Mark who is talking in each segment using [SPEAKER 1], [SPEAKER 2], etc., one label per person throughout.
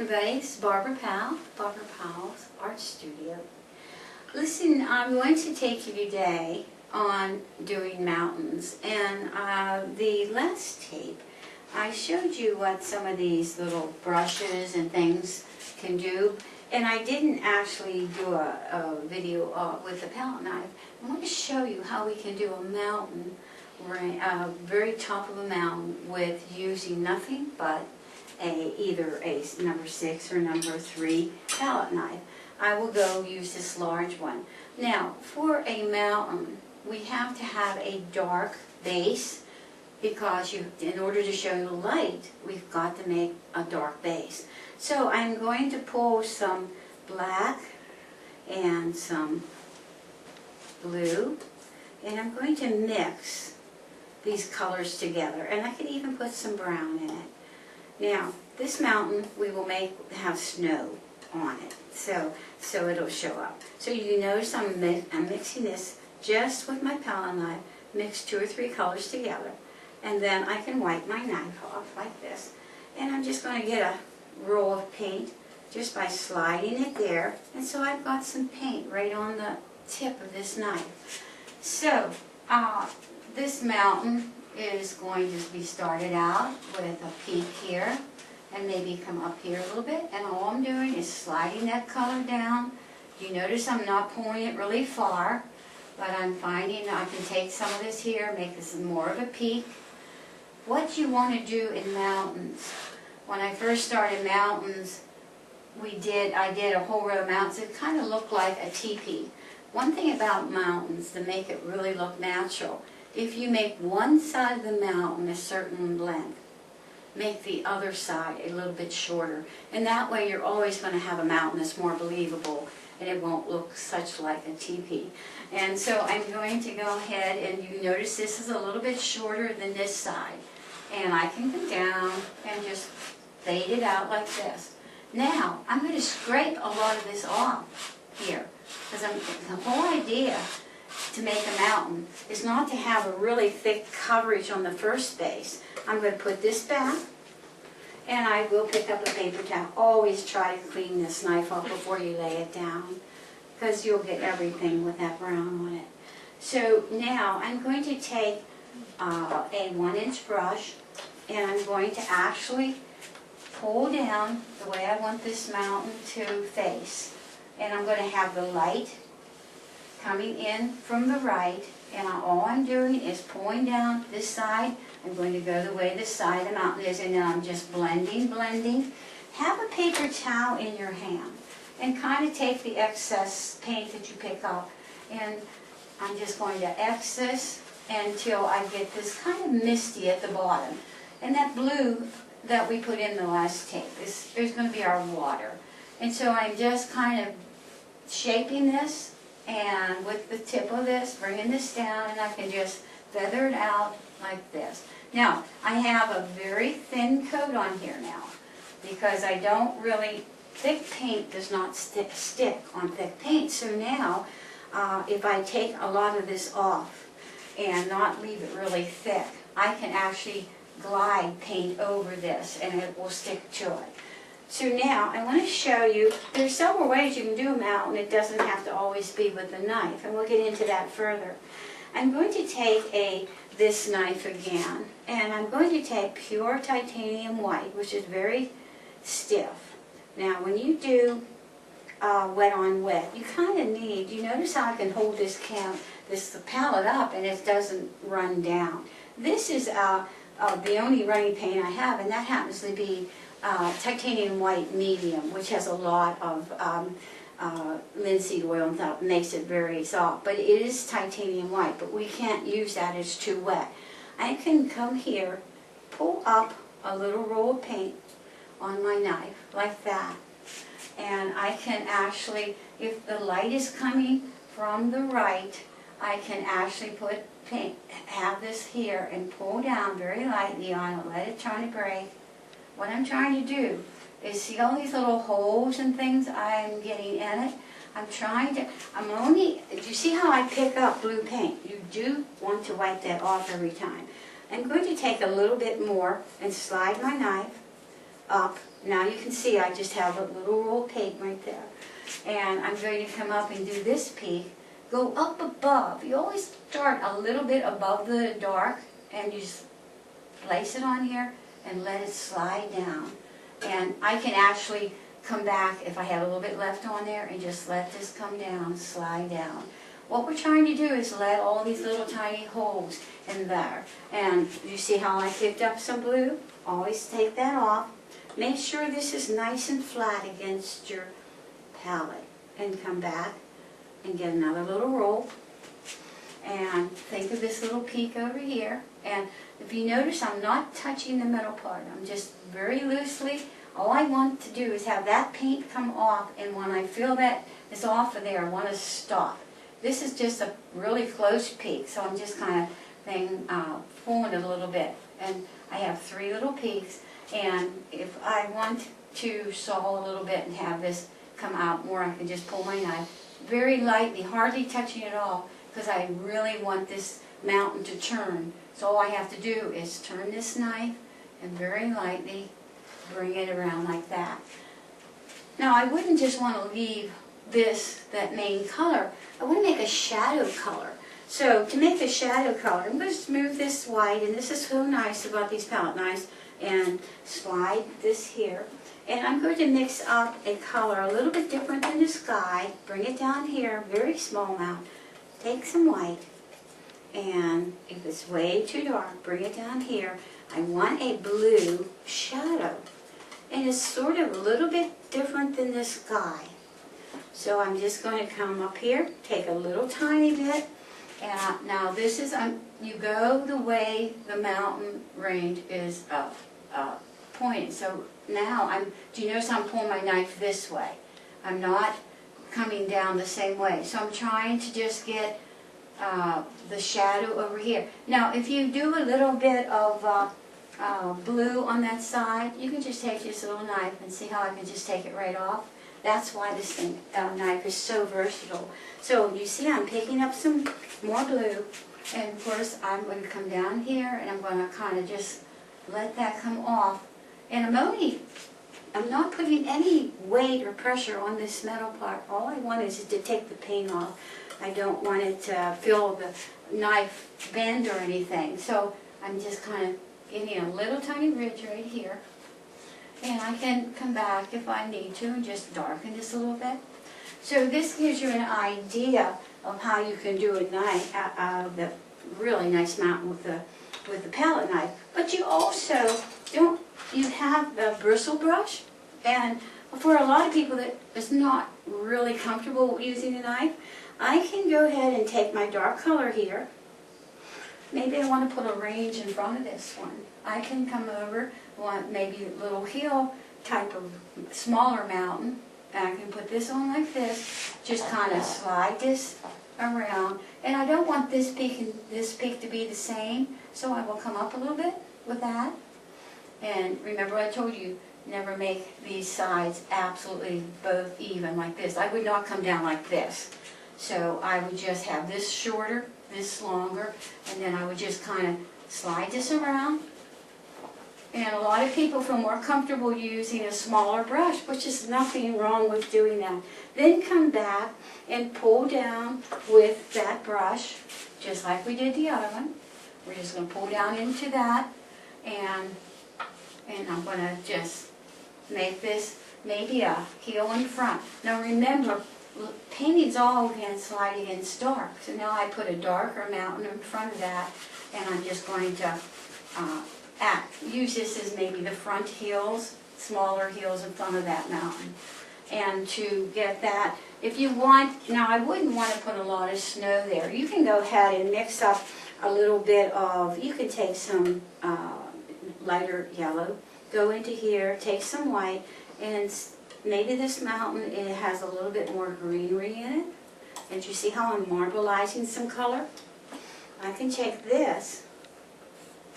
[SPEAKER 1] everybody, this is Barbara Powell, Barbara Powell's Art Studio. Listen, I'm going to take you today on doing mountains, and the last tape I showed you what some of these little brushes and things can do, and I didn't actually do a video with the palette knife. I want to show you how we can do a mountain, very top of a mountain, with using nothing but either a number 6 or number 3 palette knife. I will go use this large one. Now, for a mountain, we have to have a dark base because in order to show you light, we've got to make a dark base. So I'm going to pull some black and some blue, and I'm going to mix these colors together, and I can even put some brown in it. Now, this mountain we will have snow on it, so it'll show up. So you notice I'm mixing this just with my palette knife, mix 2 or 3 colors together, and then I can wipe my knife off like this. And I'm just going to get a roll of paint just by sliding it there, and so I've got some paint right on the tip of this knife. So, this mountain is going to be started out with a peak here, and maybe come up here a little bit, and all I'm doing is sliding that color down. You notice I'm not pulling it really far, but I'm finding I can take some of this here, make this more of a peak. What you want to do in mountains, when I first started mountains, I did a whole row of mountains. It kind of looked like a teepee. One thing about mountains, to make it really look natural, if you make one side of the mountain a certain length, make the other side a little bit shorter. And that way you're always going to have a mountain that's more believable, and it won't look such like a teepee. And so I'm going to go ahead, and you notice this is a little bit shorter than this side. And I can go down and just fade it out like this. Now, I'm going to scrape a lot of this off here, because the whole idea to make a mountain is not to have a really thick coverage on the first base. I'm going to put this back, and I will pick up a paper towel. Always try to clean this knife off before you lay it down, because you'll get everything with that brown on it. So now I'm going to take a 1-inch brush, and I'm going to actually pull down the way I want this mountain to face. And I'm going to have the light coming in from the right, and all I'm doing is pulling down this side. I'm going to go the way this side of the mountain is, and then I'm just blending. Have a paper towel in your hand and kind of take the excess paint that you pick up, and I'm just going to excess until I get this kind of misty at the bottom. And that blue that we put in the last tape is going to be our water. And so I'm just kind of shaping this, and with the tip of this, bringing this down, and I can just feather it out like this. Now, I have a very thin coat on here now, because I don't really, thick paint does not stick on thick paint. So now, if I take a lot of this off and not leave it really thick, I can actually glide paint over this, and it will stick to it. So now, I want to show you, there's several ways you can do a mountain. It doesn't have to always be with a knife, and we'll get into that further. I'm going to take this knife again, and I'm going to take pure titanium white, which is very stiff. Now, when you do wet on wet, you kind of need, you notice how I can hold this palette up and it doesn't run down. This is the only running paint I have, and that happens to be titanium white medium, which has a lot of linseed oil and stuff, makes it very soft. But it is titanium white, but we can't use that, it's too wet. I can come here, pull up a little roll of paint on my knife, like that. And I can actually, if the light is coming from the right, I can actually put paint, have this here, and pull down very lightly on it, let it try to break. What I'm trying to do is, see all these little holes and things I'm getting in it? Do you see how I pick up blue paint? You do want to wipe that off every time. I'm going to take a little bit more and slide my knife up. Now you can see I just have a little roll of paint right there. And I'm going to come up and do this peak. Go up above. You always start a little bit above the dark and you just place it on here and let it slide down. And I can actually come back if I have a little bit left on there and just let this come down, slide down. What we're trying to do is let all these little tiny holes in there. And you see how I picked up some blue? Always take that off. Make sure this is nice and flat against your palette. And come back and get another little roll. And think of this little peak over here. And if you notice, I'm not touching the middle part. I'm just very loosely. All I want to do is have that paint come off, and when I feel that it's off of there, I want to stop. This is just a really close peak, so I'm just kind of pulling it a little bit. And I have 3 little peaks, and if I want to saw a little bit and have this come out more, I can just pull my knife very lightly, hardly touching it at all, because I really want this mountain to turn. So all I have to do is turn this knife and very lightly bring it around like that. Now I wouldn't just want to leave that main color. I want to make a shadow color. So to make the shadow color, I'm going to smooth this white, and this is so nice about these palette knives, and slide this here. And I'm going to mix up a color a little bit different than the sky. Bring it down here, very small amount. Take some white, and if it's way too dark, bring it down here. I want a blue shadow. And it's sort of a little bit different than the sky. So I'm just going to come up here, take a little tiny bit, and now this is, you go the way the mountain range is pointing. So now do you notice I'm pulling my knife this way? I'm not coming down the same way. So I'm trying to just get the shadow over here. Now if you do a little bit of blue on that side, you can just take this little knife and see how I can just take it right off. That's why this knife is so versatile. So you see I'm picking up some more blue, and of course I'm going to come down here and I'm going to kind of just let that come off. And I'm not putting any weight or pressure on this metal part. All I want is to take the paint off. I don't want it to feel the knife bend or anything. So I'm just kind of getting a little tiny ridge right here. And I can come back if I need to and just darken this a little bit. So this gives you an idea of how you can do a knife, the really nice mountain with the palette knife. But you also you have the bristle brush, and for a lot of people that is not really comfortable using a knife, I can go ahead and take my dark color here. Maybe I want to put a range in front of this one. I can come over, want maybe a little hill type of smaller mountain, and I can put this on like this, just kind of slide this around. And I don't want this peak and this peak to be the same, so I will come up a little bit with that. And remember I told you, never make these sides absolutely both even like this. I would not come down like this. So I would just have this shorter, this longer, and then I would just kind of slide this around. And a lot of people feel more comfortable using a smaller brush, which is nothing wrong with doing that. Then come back and pull down with that brush, just like we did the other one. We're just going to pull down into that, and I'm going to just make this maybe a heel in front. Now remember, painting's all against light against dark. So now I put a darker mountain in front of that, and I'm just going to use this as maybe the front heels, smaller heels in front of that mountain. And to get that, if you want, now I wouldn't want to put a lot of snow there. You can go ahead and mix up a little bit of, you can take some lighter yellow, go into here, take some white, and maybe this mountain, it has a little bit more greenery in it. And you see how I'm marbleizing some color? I can take this,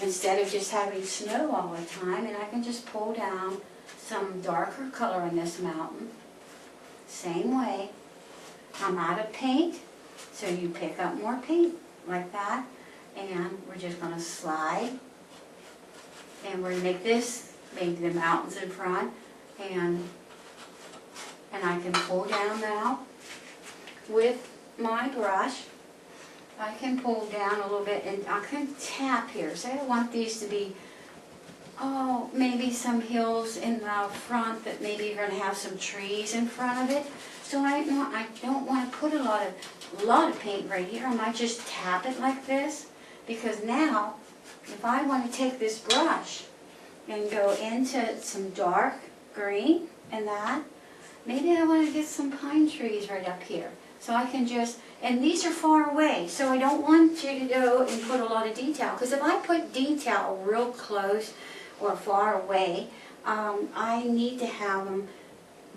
[SPEAKER 1] instead of just having snow all the time, and I can just pull down some darker color on this mountain. Same way. I'm out of paint, so you pick up more paint like that, and we're just going to slide, and we're going to make this maybe the mountains in front, and I can pull down now with my brush. I can pull down a little bit and I can tap here. So I want these to be, oh, maybe some hills in the front that maybe you're going to have some trees in front of it. So I don't want to put a lot of paint right here. I might just tap it like this, because now if I want to take this brush and go into some dark green and that, maybe I want to get some pine trees right up here. So I can just, and these are far away, so I don't want you to go and put a lot of detail. Because if I put detail real close or far away, I need to have them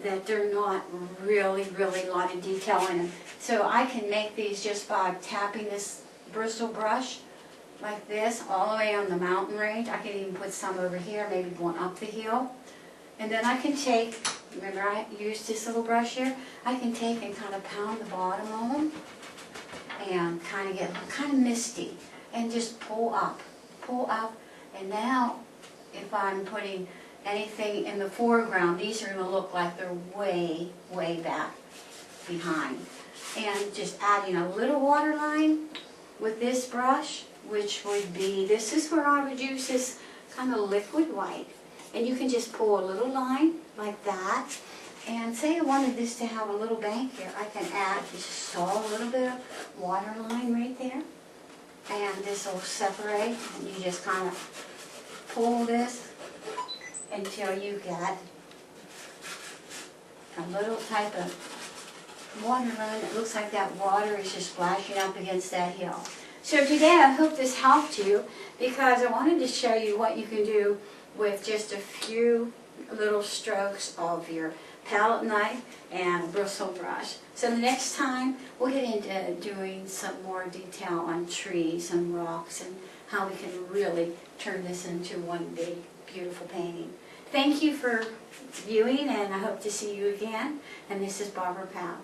[SPEAKER 1] that they're not really a lot of detail in them. So I can make these just by tapping this bristle brush like this all the way on the mountain range. I can even put some over here, maybe going up the hill. And then I can take, remember I used this little brush here, I can take and kind of pound the bottom of them and kind of get kind of misty and just pull up, and now if I'm putting anything in the foreground, these are going to look like they're way back behind. And just adding a little water line with this brush, which would be, this is where I would use this kind of liquid white. And you can just pull a little line like that. And say I wanted this to have a little bank here, I can add, just saw a little bit of water line right there. And this will separate, and you just kind of pull this until you get a little type of water line. It looks like that water is just splashing up against that hill. So today I hope this helped you, because I wanted to show you what you can do with just a few little strokes of your palette knife and bristle brush. So the next time we'll get into doing some more detail on trees and rocks and how we can really turn this into one big beautiful painting. Thank you for viewing, and I hope to see you again. And this is Barbara Powell.